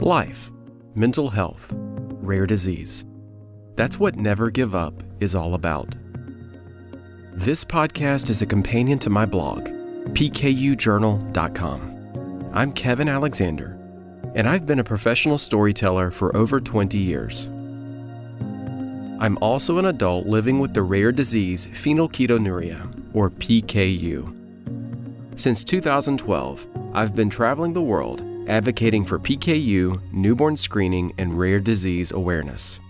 Life, mental health, rare disease. That's what Never Give Up is all about. This podcast is a companion to my blog, pkujournal.com. I'm Kevin Alexander, and I've been a professional storyteller for over 20 years. I'm also an adult living with the rare disease phenylketonuria, or PKU. Since 2012, I've been traveling the world advocating for PKU, newborn screening, and rare disease awareness.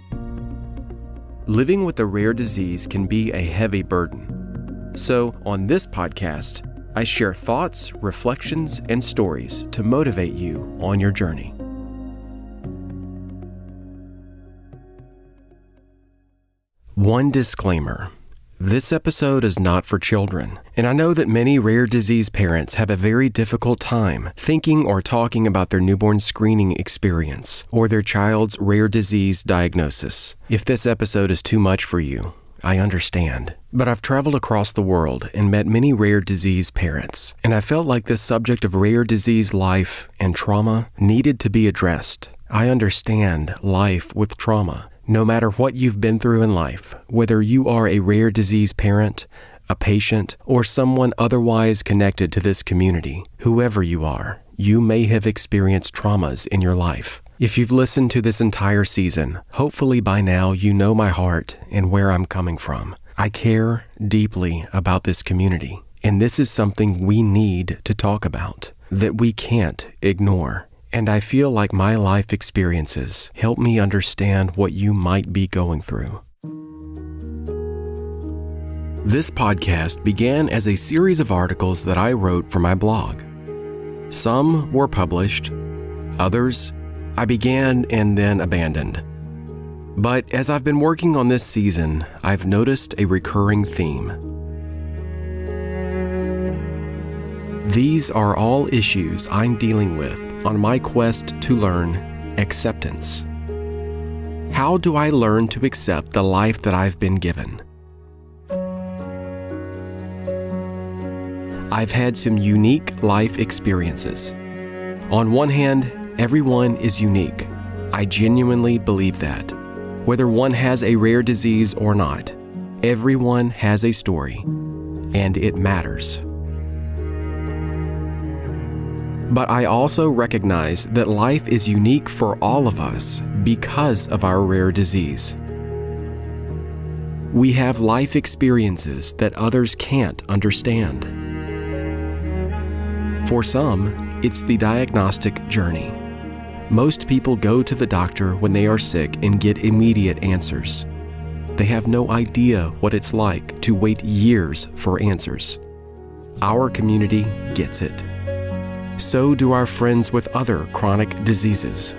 Living with a rare disease can be a heavy burden. So, on this podcast, I share thoughts, reflections, and stories to motivate you on your journey. One disclaimer. This episode is not for children, and I know that many rare disease parents have a very difficult time thinking or talking about their newborn screening experience or their child's rare disease diagnosis. If this episode is too much for you, I understand. But I've traveled across the world and met many rare disease parents, and I felt like this subject of rare disease life and trauma needed to be addressed. I understand life with trauma. No matter what you've been through in life, whether you are a rare disease parent, a patient, or someone otherwise connected to this community, whoever you are, you may have experienced traumas in your life. If you've listened to this entire season, hopefully by now you know my heart and where I'm coming from. I care deeply about this community, and this is something we need to talk about, that we can't ignore. And I feel like my life experiences help me understand what you might be going through. This podcast began as a series of articles that I wrote for my blog. Some were published, others I began and then abandoned. But as I've been working on this season, I've noticed a recurring theme. These are all issues I'm dealing with on my quest to learn acceptance. How do I learn to accept the life that I've been given? I've had some unique life experiences. On one hand, everyone is unique. I genuinely believe that. Whether one has a rare disease or not, everyone has a story, and it matters. But I also recognize that life is unique for all of us because of our rare disease. We have life experiences that others can't understand. For some, it's the diagnostic journey. Most people go to the doctor when they are sick and get immediate answers. They have no idea what it's like to wait years for answers. Our community gets it. So do our friends with other chronic diseases.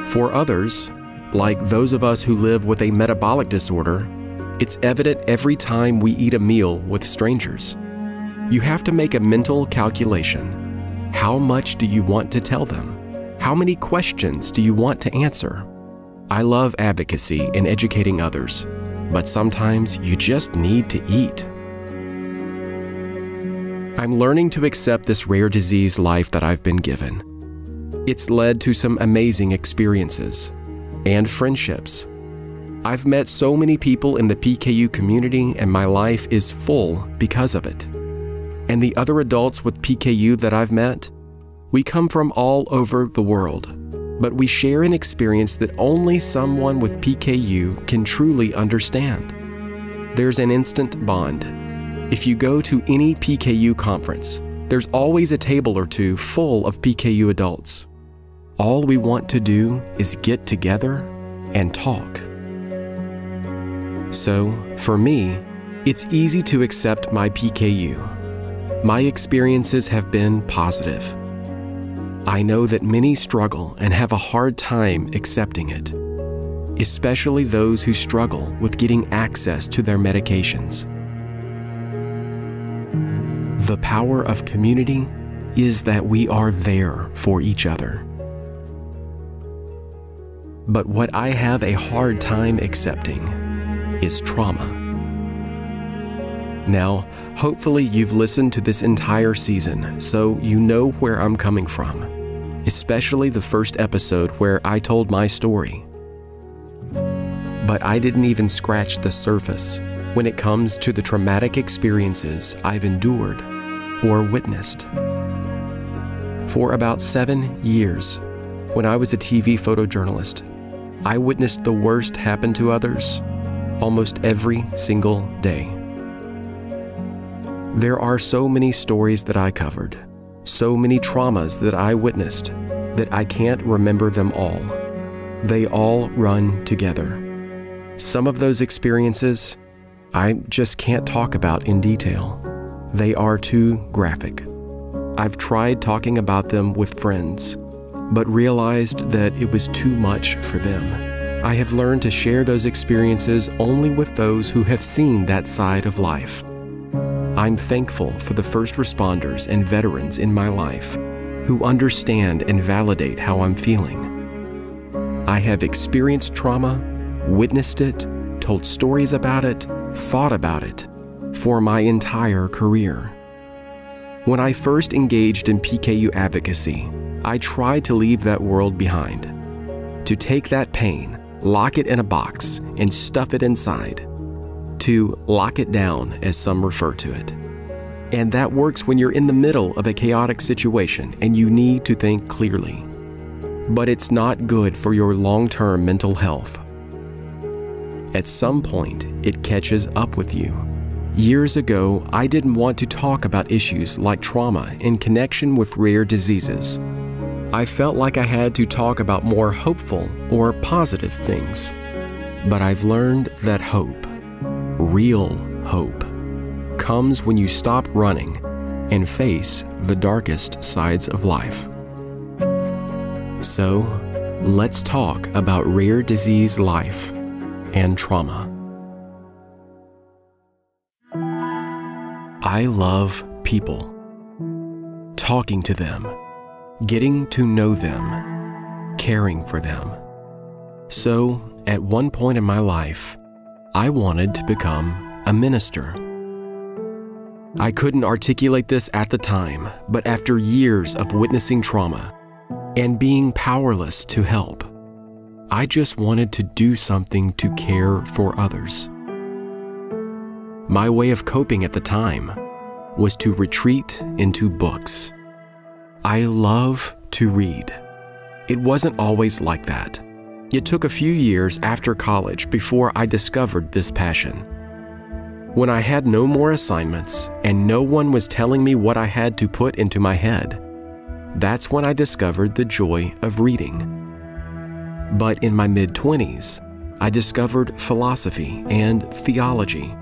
For others, like those of us who live with a metabolic disorder, it's evident every time we eat a meal with strangers. You have to make a mental calculation. How much do you want to tell them? How many questions do you want to answer? I love advocacy and educating others, but sometimes you just need to eat. I'm learning to accept this rare disease life that I've been given. It's led to some amazing experiences and friendships. I've met so many people in the PKU community, and my life is full because of it. And the other adults with PKU that I've met, we come from all over the world, but we share an experience that only someone with PKU can truly understand. There's an instant bond. If you go to any PKU conference, there's always a table or two full of PKU adults. All we want to do is get together and talk. So, for me, it's easy to accept my PKU. My experiences have been positive. I know that many struggle and have a hard time accepting it, especially those who struggle with getting access to their medications. The power of community is that we are there for each other. But what I have a hard time accepting is trauma. Now, hopefully you've listened to this entire season, so you know where I'm coming from. especially the first episode where I told my story. But I didn't even scratch the surface when it comes to the traumatic experiences I've endured or witnessed. For about 7 years, when I was a TV photojournalist, I witnessed the worst happen to others almost every single day. There are so many stories that I covered, so many traumas that I witnessed, that I can't remember them all. They all run together. Some of those experiences I just can't talk about in detail. They are too graphic. I've tried talking about them with friends, but realized that it was too much for them. I have learned to share those experiences only with those who have seen that side of life. I'm thankful for the first responders and veterans in my life who understand and validate how I'm feeling. I have experienced trauma, witnessed it, told stories about it, thought about it for my entire career. When I first engaged in PKU advocacy, I tried to leave that world behind, to take that pain, lock it in a box, and stuff it inside, to lock it down, as some refer to it. And that works when you're in the middle of a chaotic situation and you need to think clearly. But it's not good for your long-term mental health. At some point, it catches up with you. Years ago, I didn't want to talk about issues like trauma in connection with rare diseases. I felt like I had to talk about more hopeful or positive things. But I've learned that hope, real hope, comes when you stop running and face the darkest sides of life. So, let's talk about rare disease life and trauma. I love people. Talking to them, getting to know them, caring for them. So, at one point in my life, I wanted to become a minister. I couldn't articulate this at the time, but after years of witnessing trauma and being powerless to help, I just wanted to do something to care for others. My way of coping at the time was to retreat into books. I love to read. It wasn't always like that. It took a few years after college before I discovered this passion. When I had no more assignments and no one was telling me what I had to put into my head, that's when I discovered the joy of reading. But in my mid-20s, I discovered philosophy and theology.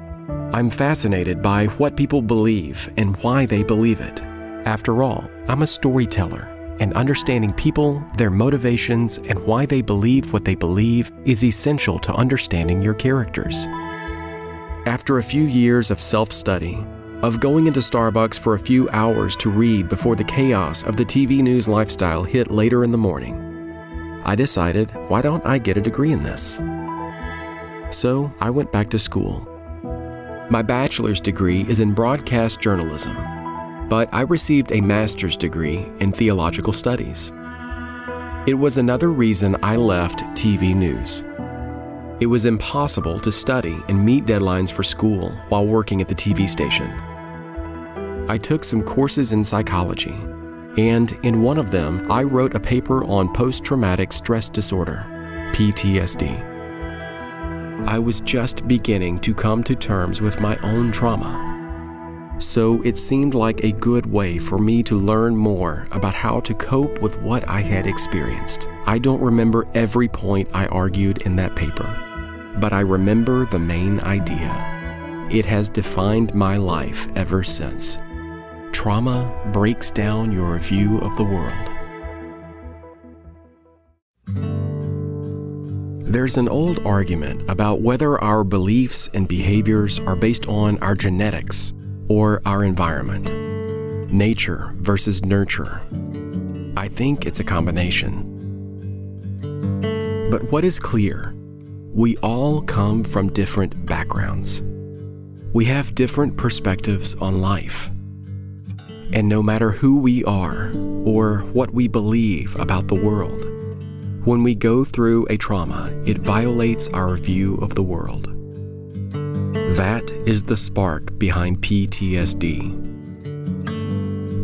I'm fascinated by what people believe and why they believe it. After all, I'm a storyteller, and understanding people, their motivations, and why they believe what they believe is essential to understanding your characters. After a few years of self-study, of going into Starbucks for a few hours to read before the chaos of the TV news lifestyle hit later in the morning, I decided, why don't I get a degree in this? So I went back to school. My bachelor's degree is in broadcast journalism, but I received a master's degree in theological studies. It was another reason I left TV news. It was impossible to study and meet deadlines for school while working at the TV station. I took some courses in psychology, and in one of them, I wrote a paper on post-traumatic stress disorder, PTSD. I was just beginning to come to terms with my own trauma, so it seemed like a good way for me to learn more about how to cope with what I had experienced. I don't remember every point I argued in that paper, but I remember the main idea. It has defined my life ever since. Trauma breaks down your view of the world. There's an old argument about whether our beliefs and behaviors are based on our genetics or our environment, nature versus nurture. I think it's a combination. But what is clear, we all come from different backgrounds. We have different perspectives on life. And no matter who we are or what we believe about the world, when we go through a trauma, it violates our view of the world. That is the spark behind PTSD.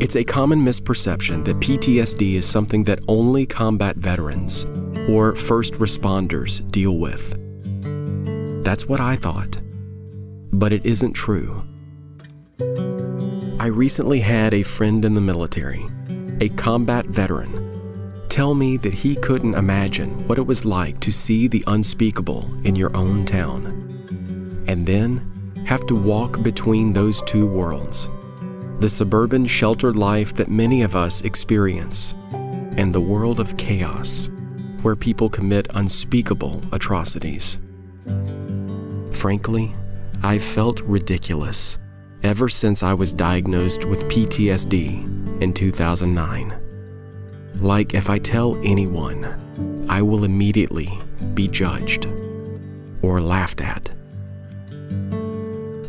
It's a common misperception that PTSD is something that only combat veterans or first responders deal with. That's what I thought, but it isn't true. I recently had a friend in the military, a combat veteran, tell me that he couldn't imagine what it was like to see the unspeakable in your own town, and then have to walk between those two worlds, the suburban sheltered life that many of us experience, and the world of chaos, where people commit unspeakable atrocities. Frankly, I've felt ridiculous ever since I was diagnosed with PTSD in 2009. Like if I tell anyone, I will immediately be judged or laughed at.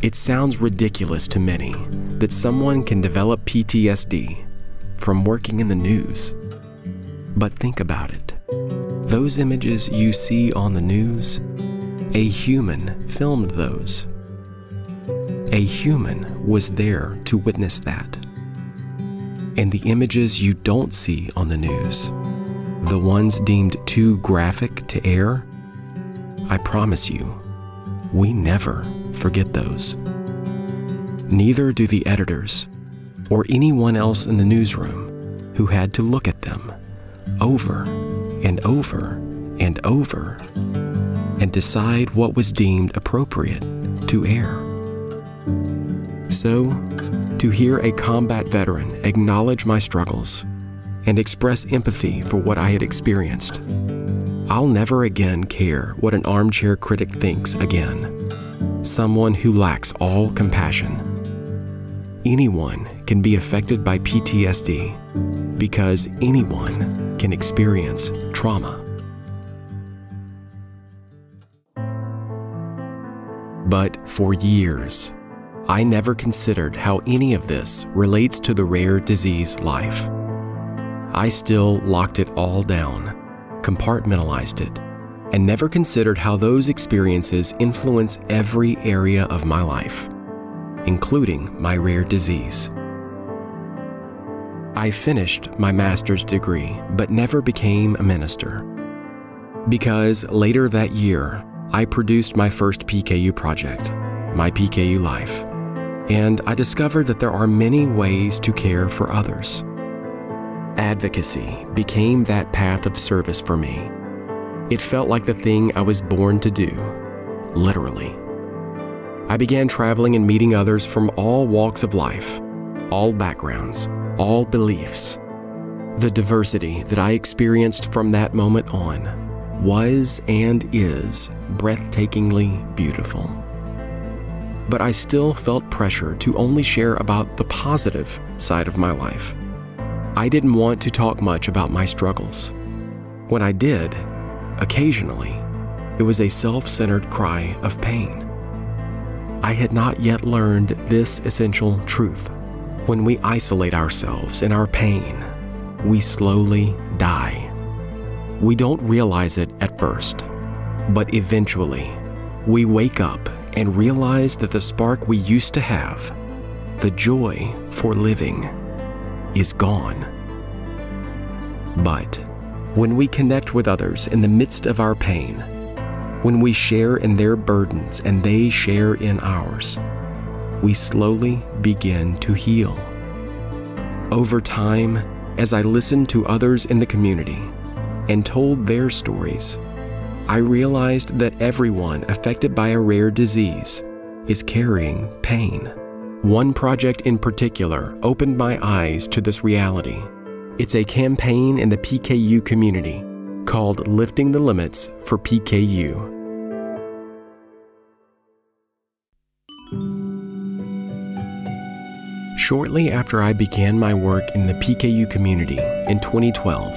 It sounds ridiculous to many that someone can develop PTSD from working in the news. But think about it. Those images you see on the news, a human filmed those. A human was there to witness that. And the images you don't see on the news, the ones deemed too graphic to air, I promise you, we never forget those. Neither do the editors or anyone else in the newsroom who had to look at them over and over and over and decide what was deemed appropriate to air. So, to hear a combat veteran acknowledge my struggles and express empathy for what I had experienced, I'll never again care what an armchair critic thinks again. Someone who lacks all compassion. Anyone can be affected by PTSD because anyone can experience trauma. But for years, I never considered how any of this relates to the rare disease life. I still locked it all down, compartmentalized it, and never considered how those experiences influence every area of my life, including my rare disease. I finished my master's degree, but never became a minister. Because later that year, I produced my first PKU project, My PKU Life, and I discovered that there are many ways to care for others. Advocacy became that path of service for me. It felt like the thing I was born to do, literally. I began traveling and meeting others from all walks of life, all backgrounds, all beliefs. The diversity that I experienced from that moment on was and is breathtakingly beautiful. But I still felt pressure to only share about the positive side of my life. I didn't want to talk much about my struggles. When I did, occasionally, it was a self-centered cry of pain. I had not yet learned this essential truth. When we isolate ourselves in our pain, we slowly die. We don't realize it at first, but eventually, we wake up and realize that the spark we used to have, the joy for living, is gone. But when we connect with others in the midst of our pain, when we share in their burdens and they share in ours, we slowly begin to heal. Over time, as I listened to others in the community and told their stories, I realized that everyone affected by a rare disease is carrying pain. One project in particular opened my eyes to this reality. It's a campaign in the PKU community called Lifting the Limits for PKU. Shortly after I began my work in the PKU community in 2012,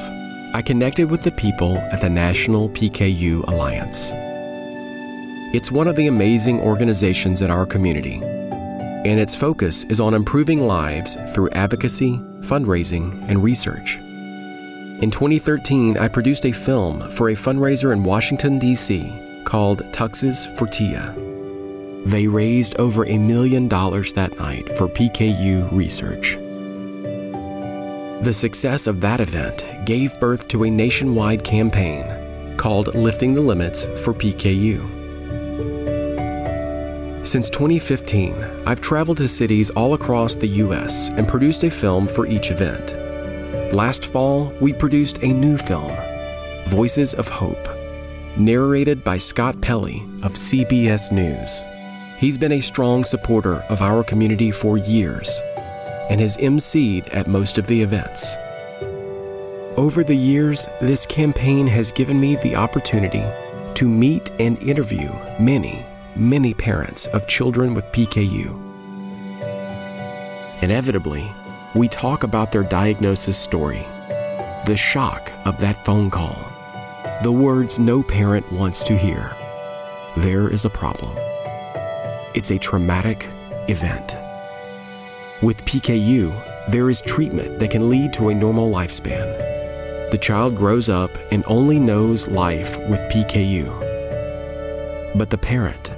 I connected with the people at the National PKU Alliance. It's one of the amazing organizations in our community. and its focus is on improving lives through advocacy, fundraising, and research. In 2013, I produced a film for a fundraiser in Washington, D.C. called Tuxes for Tia. They raised over $1 million that night for PKU research. The success of that event gave birth to a nationwide campaign called Lifting the Limits for PKU. Since 2015, I've traveled to cities all across the U.S. and produced a film for each event. Last fall, we produced a new film, Voices of Hope, narrated by Scott Pelley of CBS News. He's been a strong supporter of our community for years and has emceed at most of the events. Over the years, this campaign has given me the opportunity to meet and interview many parents of children with PKU. Inevitably, we talk about their diagnosis story, the shock of that phone call, the words no parent wants to hear. There is a problem. It's a traumatic event. With PKU, there is treatment that can lead to a normal lifespan. The child grows up and only knows life with PKU. But the parent,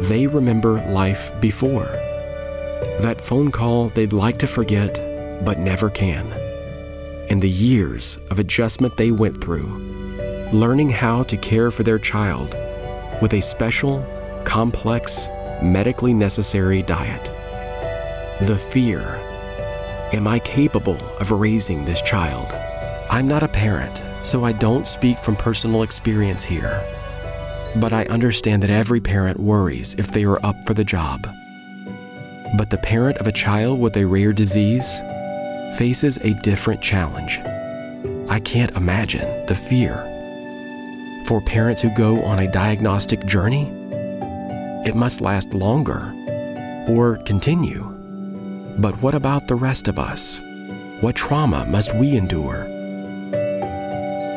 they remember life before. That phone call they'd like to forget, but never can. And the years of adjustment they went through, learning how to care for their child with a special, complex, medically necessary diet. The fear, am I capable of raising this child? I'm not a parent, so I don't speak from personal experience here. But I understand that every parent worries if they are up for the job. But the parent of a child with a rare disease faces a different challenge. I can't imagine the fear. For parents who go on a diagnostic journey, it must last longer or continue. But what about the rest of us? What trauma must we endure?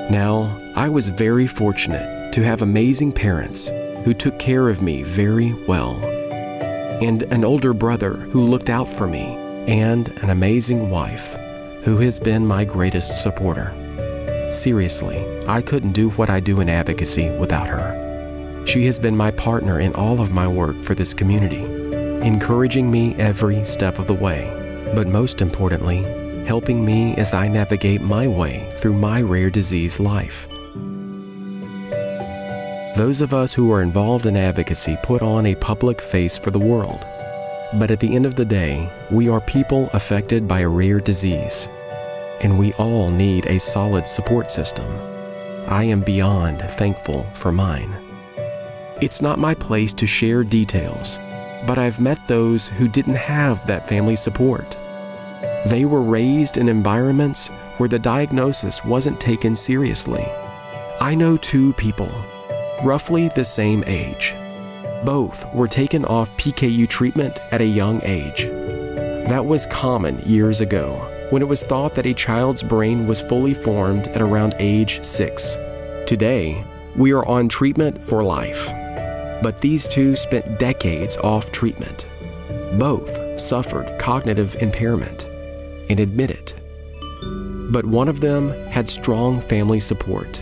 Now, I was very fortunate to have amazing parents who took care of me very well, and an older brother who looked out for me, and an amazing wife who has been my greatest supporter. Seriously, I couldn't do what I do in advocacy without her. She has been my partner in all of my work for this community, encouraging me every step of the way, but most importantly, helping me as I navigate my way through my rare disease life. Those of us who are involved in advocacy put on a public face for the world, but at the end of the day, we are people affected by a rare disease, and we all need a solid support system. I am beyond thankful for mine. It's not my place to share details, but I've met those who didn't have that family support. They were raised in environments where the diagnosis wasn't taken seriously. I know two people, roughly the same age. Both were taken off PKU treatment at a young age. That was common years ago, when it was thought that a child's brain was fully formed at around age 6. Today, we are on treatment for life. But these two spent decades off treatment. Both suffered cognitive impairment and admit it. But one of them had strong family support,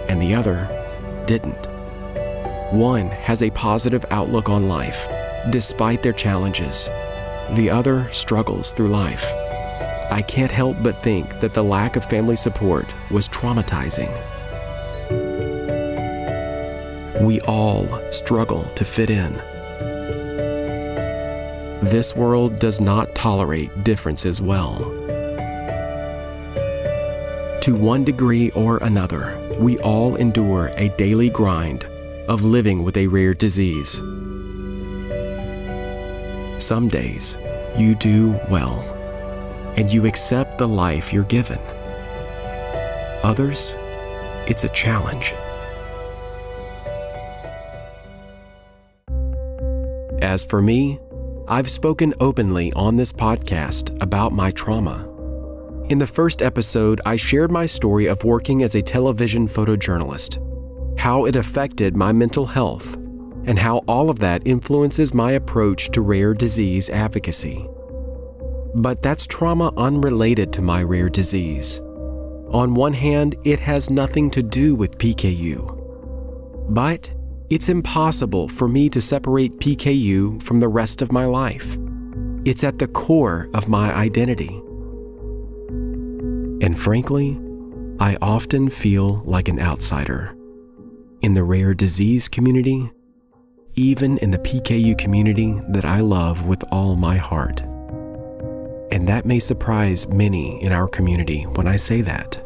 and the other didn't. One has a positive outlook on life, despite their challenges. The other struggles through life. I can't help but think that the lack of family support was traumatizing. We all struggle to fit in. This world does not tolerate differences well. To one degree or another, we all endure a daily grind of living with a rare disease. Some days, you do well, and you accept the life you're given. Others, it's a challenge. As for me, I've spoken openly on this podcast about my trauma. In the first episode, I shared my story of working as a television photojournalist, how it affected my mental health, and how all of that influences my approach to rare disease advocacy. But that's trauma unrelated to my rare disease. On one hand, it has nothing to do with PKU. But it's impossible for me to separate PKU from the rest of my life. It's at the core of my identity. And frankly, I often feel like an outsider. In the rare disease community, even in the PKU community that I love with all my heart. And that may surprise many in our community when I say that.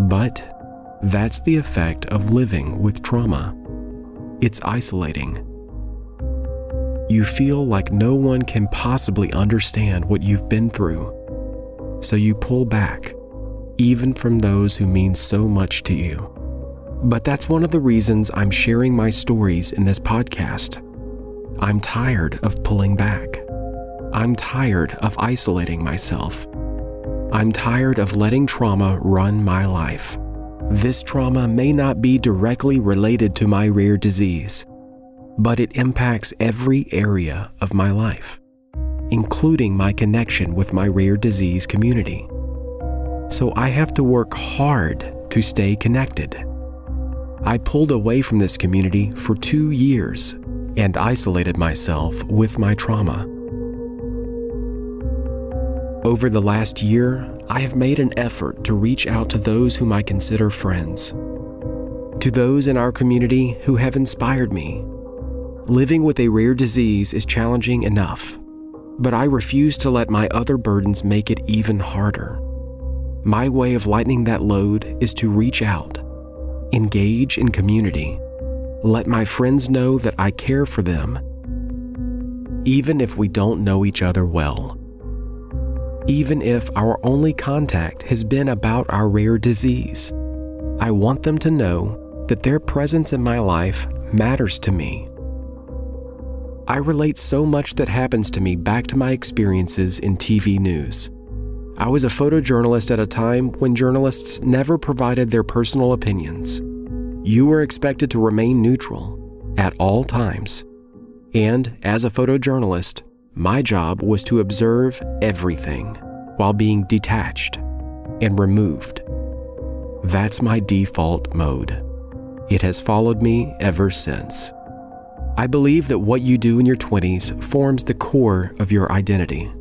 But that's the effect of living with trauma. It's isolating. You feel like no one can possibly understand what you've been through, so you pull back, even from those who mean so much to you. But that's one of the reasons I'm sharing my stories in this podcast. I'm tired of pulling back. I'm tired of isolating myself. I'm tired of letting trauma run my life. This trauma may not be directly related to my rare disease, but it impacts every area of my life, including my connection with my rare disease community. So I have to work hard to stay connected. I pulled away from this community for 2 years and isolated myself with my trauma. Over the last year, I have made an effort to reach out to those whom I consider friends, to those in our community who have inspired me. Living with a rare disease is challenging enough, but I refuse to let my other burdens make it even harder. My way of lightening that load is to reach out, engage in community, let my friends know that I care for them, even if we don't know each other well. Even if our only contact has been about our rare disease, I want them to know that their presence in my life matters to me. I relate so much that happens to me back to my experiences in TV news. I was a photojournalist at a time when journalists never provided their personal opinions. You were expected to remain neutral at all times. And as a photojournalist, my job was to observe everything while being detached and removed. That's my default mode. It has followed me ever since. I believe that what you do in your 20s forms the core of your identity.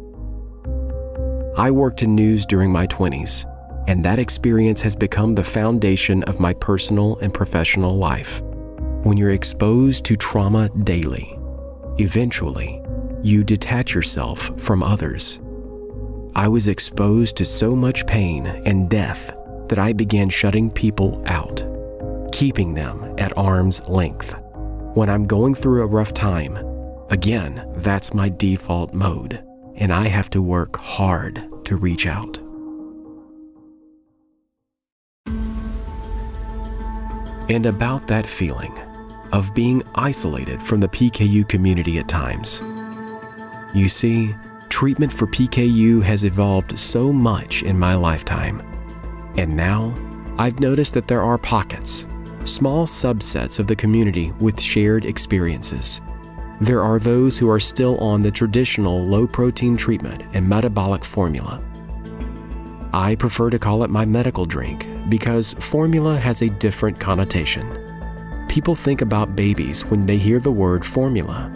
I worked in news during my 20s, and that experience has become the foundation of my personal and professional life. When you're exposed to trauma daily, eventually, you detach yourself from others. I was exposed to so much pain and death that I began shutting people out, keeping them at arm's length. When I'm going through a rough time, again, that's my default mode, and I have to work hard to reach out. And about that feeling of being isolated from the PKU community at times. You see, treatment for PKU has evolved so much in my lifetime, and now I've noticed that there are pockets, small subsets of the community with shared experiences. There are those who are still on the traditional low-protein treatment and metabolic formula. I prefer to call it my medical drink because formula has a different connotation. People think about babies when they hear the word formula.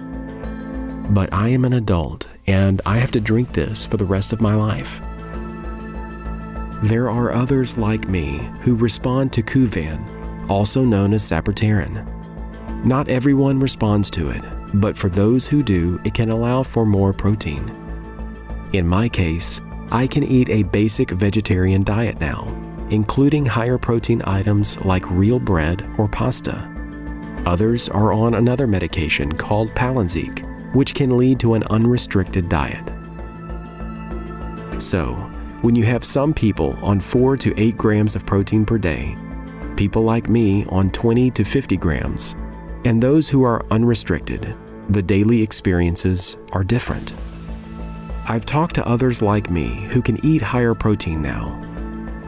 But I am an adult and I have to drink this for the rest of my life. There are others like me who respond to Kuvan, also known as sapropterin. Not everyone responds to it, but for those who do, it can allow for more protein. In my case, I can eat a basic vegetarian diet now, including higher protein items like real bread or pasta. Others are on another medication called Palynziq, which can lead to an unrestricted diet. So, when you have some people on 4 to 8 grams of protein per day, people like me on 20 to 50 grams, and those who are unrestricted, the daily experiences are different. I've talked to others like me who can eat higher protein now.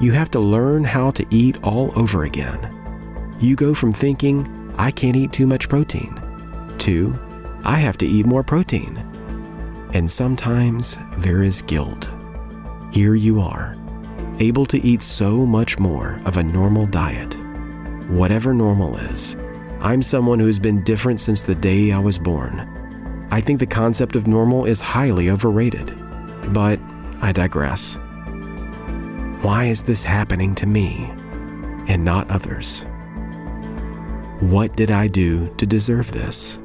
You have to learn how to eat all over again. You go from thinking, I can't eat too much protein. 2, I have to eat more protein. And sometimes there is guilt. Here you are, able to eat so much more of a normal diet. Whatever normal is, I'm someone who has been different since the day I was born. I think the concept of normal is highly overrated, but I digress. Why is this happening to me and not others? What did I do to deserve this?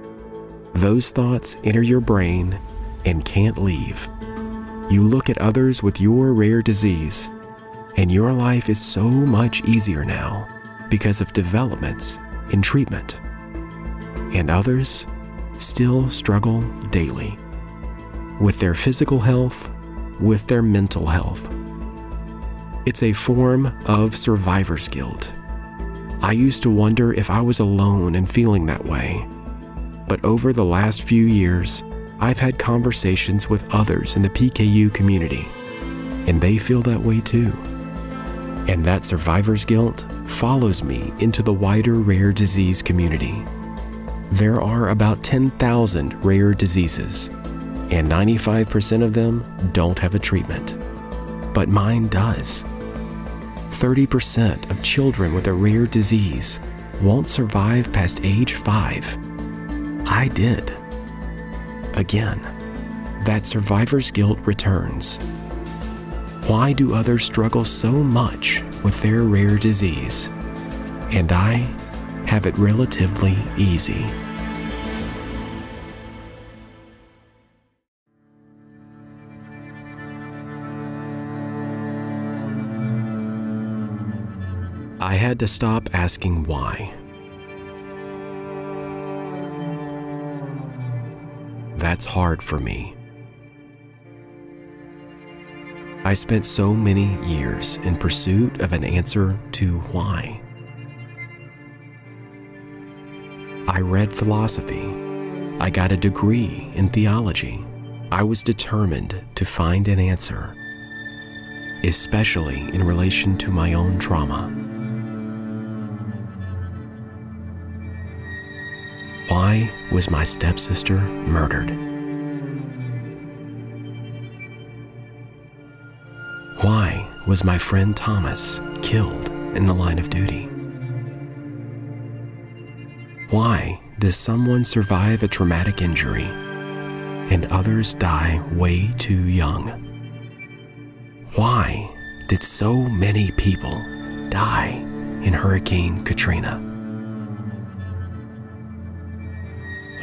Those thoughts enter your brain and can't leave. You look at others with your rare disease, and your life is so much easier now because of developments in treatment. And others still struggle daily with their physical health, with their mental health. It's a form of survivor's guilt. I used to wonder if I was alone in feeling that way. But over the last few years, I've had conversations with others in the PKU community, and they feel that way too. And that survivor's guilt follows me into the wider rare disease community. There are about 10,000 rare diseases, and 95% of them don't have a treatment. But mine does. 30% of children with a rare disease won't survive past age 5. I did. Again, that survivor's guilt returns. Why do others struggle so much with their rare disease, and I have it relatively easy? I had to stop asking why. That's hard for me. I spent so many years in pursuit of an answer to why. I read philosophy. I got a degree in theology. I was determined to find an answer, especially in relation to my own trauma. Why was my stepsister murdered? Why was my friend Thomas killed in the line of duty? Why does someone survive a traumatic injury and others die way too young? Why did so many people die in Hurricane Katrina?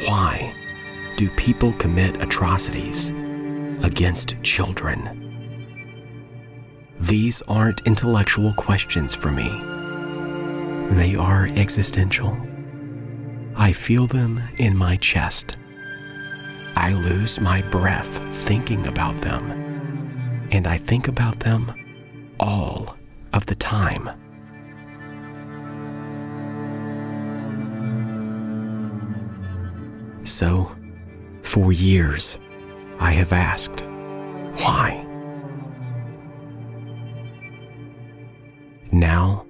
Why do people commit atrocities against children? These aren't intellectual questions for me. They are existential. I feel them in my chest. I lose my breath thinking about them, and I think about them all of the time. So, for years, I have asked, why? Now,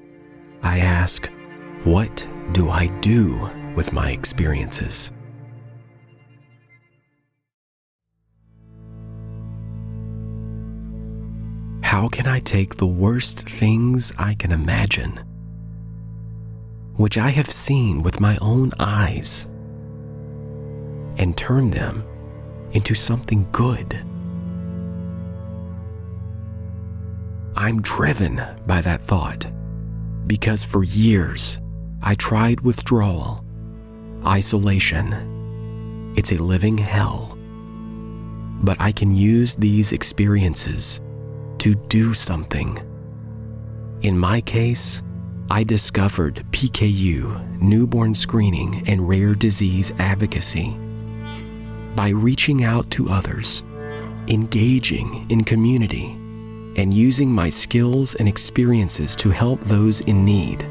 I ask, what do I do with my experiences? How can I take the worst things I can imagine, which I have seen with my own eyes, and turn them into something good? I'm driven by that thought because for years I tried withdrawal, isolation. It's a living hell. But I can use these experiences to do something. In my case, I discovered PKU, newborn screening, and rare disease advocacy by reaching out to others, engaging in community, and using my skills and experiences to help those in need.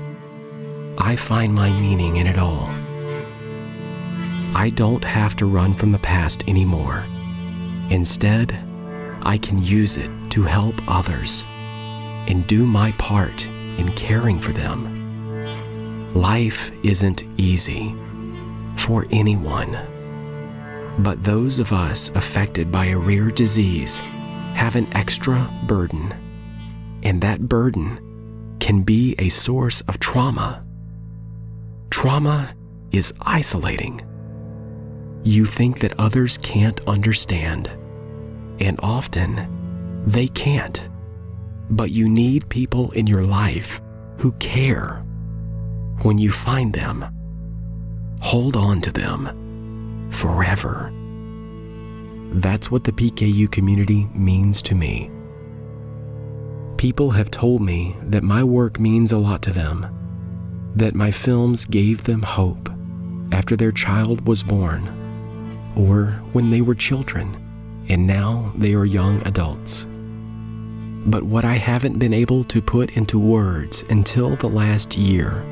I find my meaning in it all. I don't have to run from the past anymore. Instead, I can use it to help others and do my part in caring for them. Life isn't easy for anyone, but those of us affected by a rare disease have an extra burden, and that burden can be a source of trauma. Trauma is isolating. You think that others can't understand, and often they can't, but you need people in your life who care. When you find them, hold on to them forever. That's what the PKU community means to me. People have told me that my work means a lot to them, that my films gave them hope after their child was born, or when they were children and now they are young adults. But what I haven't been able to put into words until the last year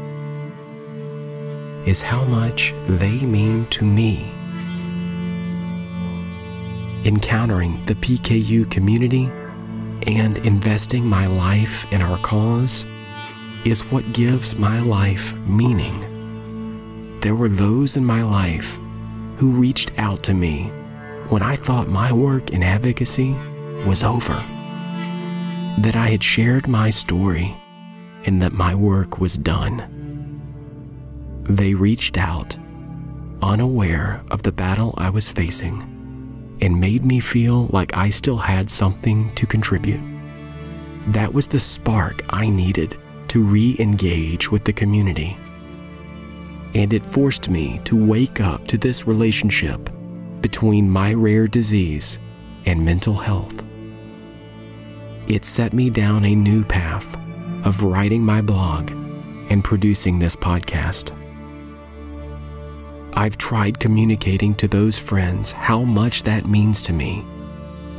is how much they mean to me. Encountering the PKU community and investing my life in our cause is what gives my life meaning. There were those in my life who reached out to me when I thought my work in advocacy was over, that I had shared my story and that my work was done. They reached out, unaware of the battle I was facing, and made me feel like I still had something to contribute. That was the spark I needed to re-engage with the community. And it forced me to wake up to this relationship between my rare disease and mental health. It set me down a new path of writing my blog and producing this podcast. I've tried communicating to those friends how much that means to me,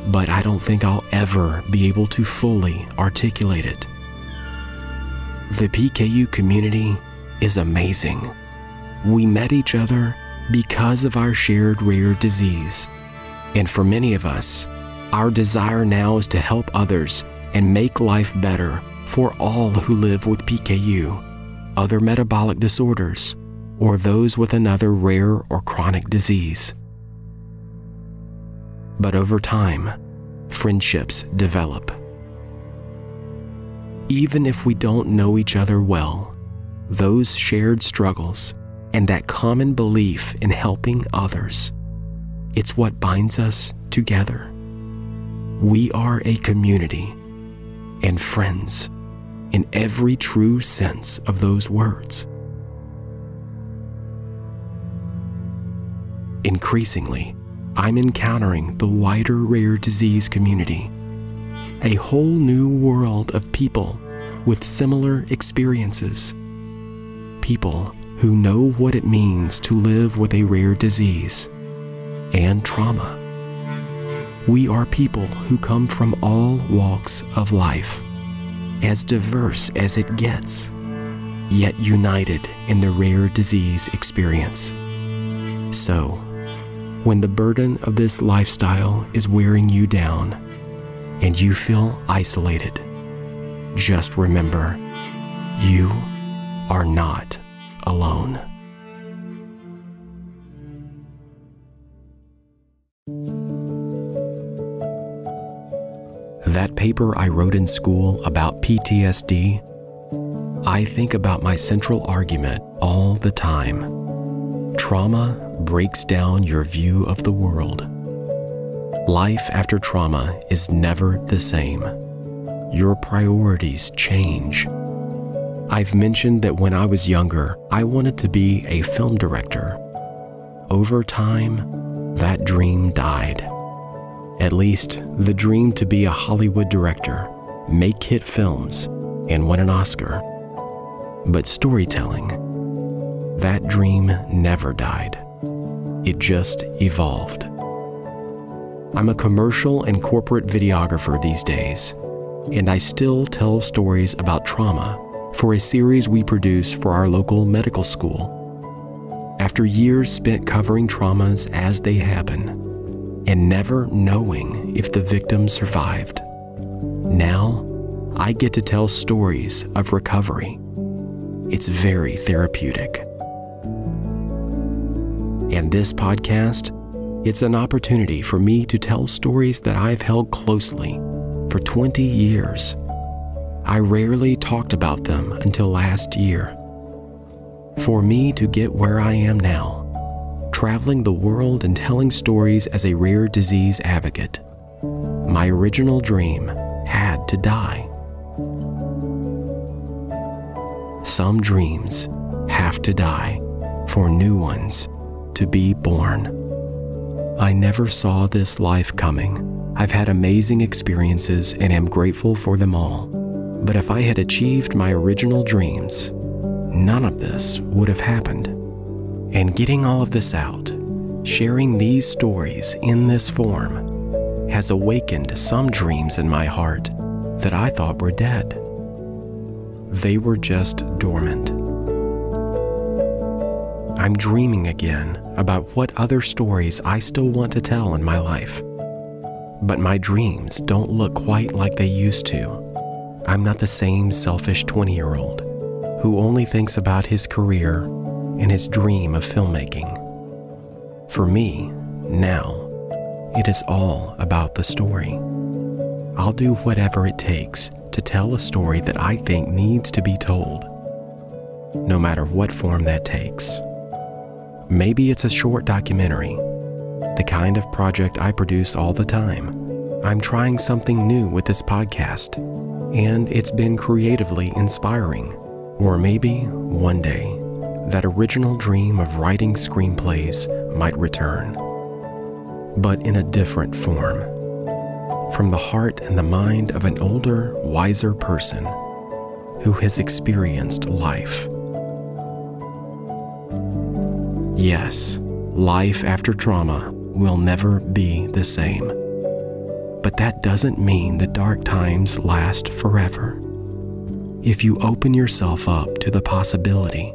but I don't think I'll ever be able to fully articulate it. The PKU community is amazing. We met each other because of our shared rare disease, and for many of us, our desire now is to help others and make life better for all who live with PKU, other metabolic disorders, or those with another rare or chronic disease. But over time, friendships develop. Even if we don't know each other well, those shared struggles and that common belief in helping others, it's what binds us together. We are a community and friends in every true sense of those words. Increasingly, I'm encountering the wider rare disease community, a whole new world of people with similar experiences, people who know what it means to live with a rare disease and trauma. We are people who come from all walks of life, as diverse as it gets, yet united in the rare disease experience. So, when the burden of this lifestyle is wearing you down and you feel isolated, just remember, you are not alone. That paper I wrote in school about PTSD, I think about my central argument all the time. Trauma breaks down your view of the world. Life after trauma is never the same. Your priorities change. I've mentioned that when I was younger, I wanted to be a film director. Over time, that dream died. At least, the dream to be a Hollywood director, make hit films, and win an Oscar. But storytelling, that dream never died. It just evolved. I'm a commercial and corporate videographer these days, and I still tell stories about trauma for a series we produce for our local medical school. After years spent covering traumas as they happen, and never knowing if the victim survived, now I get to tell stories of recovery. It's very therapeutic. And this podcast, it's an opportunity for me to tell stories that I've held closely for 20 years. I rarely talked about them until last year. For me to get where I am now, traveling the world and telling stories as a rare disease advocate, my original dream had to die. Some dreams have to die for new ones to be born. I never saw this life coming. I've had amazing experiences and am grateful for them all. But if I had achieved my original dreams, none of this would have happened. And getting all of this out, sharing these stories in this form, has awakened some dreams in my heart that I thought were dead. They were just dormant. I'm dreaming again about what other stories I still want to tell in my life. But my dreams don't look quite like they used to. I'm not the same selfish 20-year-old who only thinks about his career and his dream of filmmaking. For me, now, it is all about the story. I'll do whatever it takes to tell a story that I think needs to be told, no matter what form that takes. Maybe it's a short documentary, the kind of project I produce all the time. I'm trying something new with this podcast, and it's been creatively inspiring. Or maybe, one day, that original dream of writing screenplays might return, but in a different form, from the heart and the mind of an older, wiser person who has experienced life. Yes, life after trauma will never be the same. But that doesn't mean the dark times last forever. If you open yourself up to the possibility,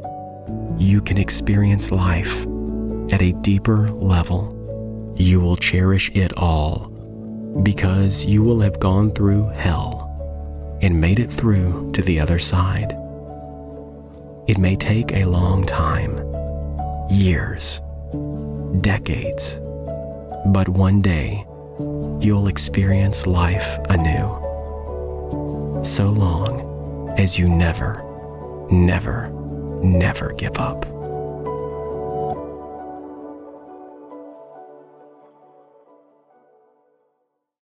you can experience life at a deeper level. You will cherish it all because you will have gone through hell and made it through to the other side. It may take a long time, years, decades, but one day you'll experience life anew. So long as you never, never, never give up.